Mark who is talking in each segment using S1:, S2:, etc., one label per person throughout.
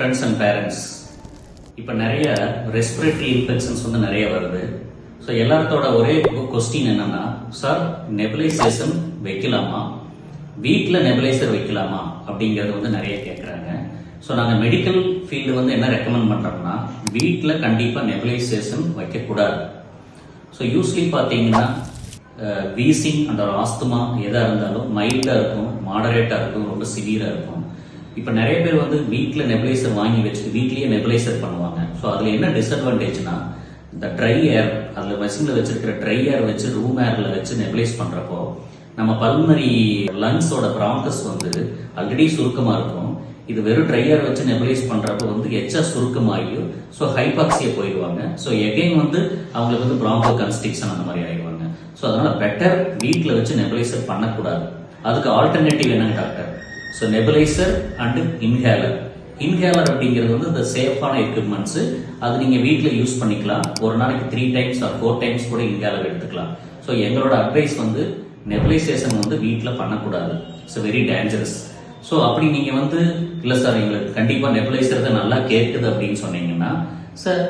S1: Friends and parents, இப்போ நிறைய respiratory infections வந்து நிறைய வருது. ஸோ எல்லாத்தோட ஒரே கொஸ்டின் என்னன்னா, சார் நெபுலைசேஷன் வைக்கலாமா, வீட்டில் நெபுலைசர் வைக்கலாமா அப்படிங்கிறது வந்து நிறைய கேட்குறாங்க. ஸோ நாங்கள் மெடிக்கல் ஃபீல்டு வந்து என்ன ரெக்கமெண்ட் பண்ணுறோம்னா, வீட்டில் கண்டிப்பாக நெபுலைசேஷன் வைக்கக்கூடாது. ஸோ யூஸ்வலி பார்த்தீங்கன்னா வீசிங் அண்ட் ஆஸ்துமா எதாக இருந்தாலும் மைல்டாக இருக்கும், மாடரேட்டாக இருக்கும், ரொம்ப சிவியராக இருக்கும். இப்போ நிறைய பேர் வந்து வீட்டில் நெபுலைசர் வாங்கி வச்சுட்டு வீட்லேயே நெபுலைசர் பண்ணுவாங்க. ஸோ அதில் என்ன டிஸ்அட்வான்டேஜ்னா, இந்த ட்ரை ஏர், அதில் மெஷினில் வச்சிருக்கிற ட்ரை ஏர் வச்சு ரூம் ஏரில் வச்சு நெபுலைஸ் பண்ணுறப்போ நம்ம பல்மனரி லங்ஸோட பிராங்கஸ் வந்து ஆல்ரெடி சுருக்கமாக இருக்கும். இது வெறும் ட்ரை ஏர் வச்சு நெபுலைஸ் பண்ணுறப்போ வந்து எச்சா சுருக்கமாகியும் ஸோ ஹைபாக்சியா போயிடுவாங்க. ஸோ எகைன் வந்து அவங்களுக்கு வந்து பிராங்கோ கன்ஸ்ட்ரிக்ஷன் அந்த மாதிரி ஆயிடுவாங்க. ஸோ அதனால பெட்டர் வீட்டில் வச்சு நெபுலைசர் பண்ணக்கூடாது. அதுக்கு ஆல்டர்னேட்டிவ் என்னங்க doctor? So nebuliser and inhaler. Inhaler அப்படிங்கிறது வந்து இந்த சேஃபான எக்யூப்மெண்ட்ஸ், அது நீங்கள் வீட்டில் யூஸ் பண்ணிக்கலாம். ஒரு நாளைக்கு 3 times or 4 times கூட இன்ஹேலர் எடுத்துக்கலாம். ஸோ எங்களோட அட்வைஸ் வந்து நெபுலைசேஷன் வந்து வீட்டில் பண்ணக்கூடாது. It's very dangerous. ஸோ அப்படி நீங்கள் வந்து இல்லை சார் எங்களுக்கு கண்டிப்பாக நெபுலைசர் தான் நல்லா கேட்குது அப்படின்னு சொன்னீங்கன்னா, சார்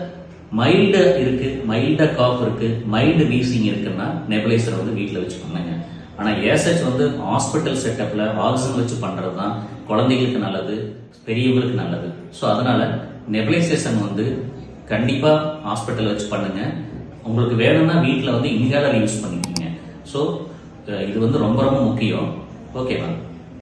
S1: மைல்டாக இருக்கு, மைல்டாக காஃப் இருக்கு, மைல்டு வீசிங் இருக்குன்னா நெபுலைசர் வந்து வீட்டில் வச்சு பண்ணுங்க. ஆனால் ஏசச் வந்து ஹாஸ்பிட்டல் செட்டப்பில் ஆக்சிஜன் வச்சு பண்ணுறது தான் குழந்தைகளுக்கு நல்லது, பெரியவங்களுக்கு நல்லது. ஸோ அதனால நெபுலைசேஷன் வந்து கண்டிப்பாக ஹாஸ்பிட்டல் வச்சு பண்ணுங்க. உங்களுக்கு வேணும்னா வீட்டில் வந்து இன்ஹேலர் யூஸ் பண்ணிக்கோங்க. ஸோ இது வந்து ரொம்ப ரொம்ப முக்கியம். ஓகேவா?